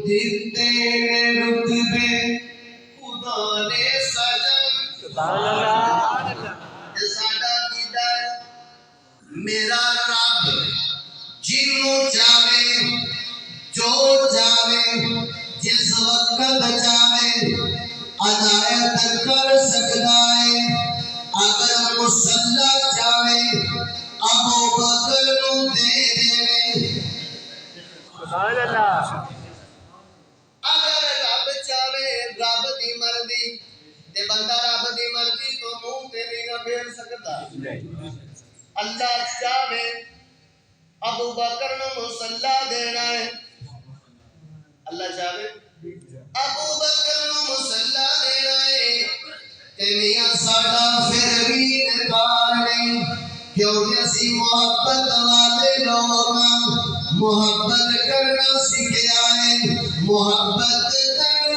دیتے رتبے خدا نے سجن ساڈا کیتا ہے میرا رب جنوں چاہے جو چاہے جس وقت چاہے ہدایت کر سکتا ہے اگر مصلی چاہے ابو بکر نو دے دے سبحان اللہ اگر رب چاہے رب دی مرضی تے بندہ رب دی مرضی تو منہ تے نہیں نہ پھیر سکتا اللہ چاہے ابو بکر نو مصلی دینا ہے اللہ چاہے ابو بکر نو مصلی دینا ہے تے میاں ساڈا پھر بھی انکار نہیں کیونکہ اسی محبت والے لوگ محبت کرنا سکھیا ہے محبت کر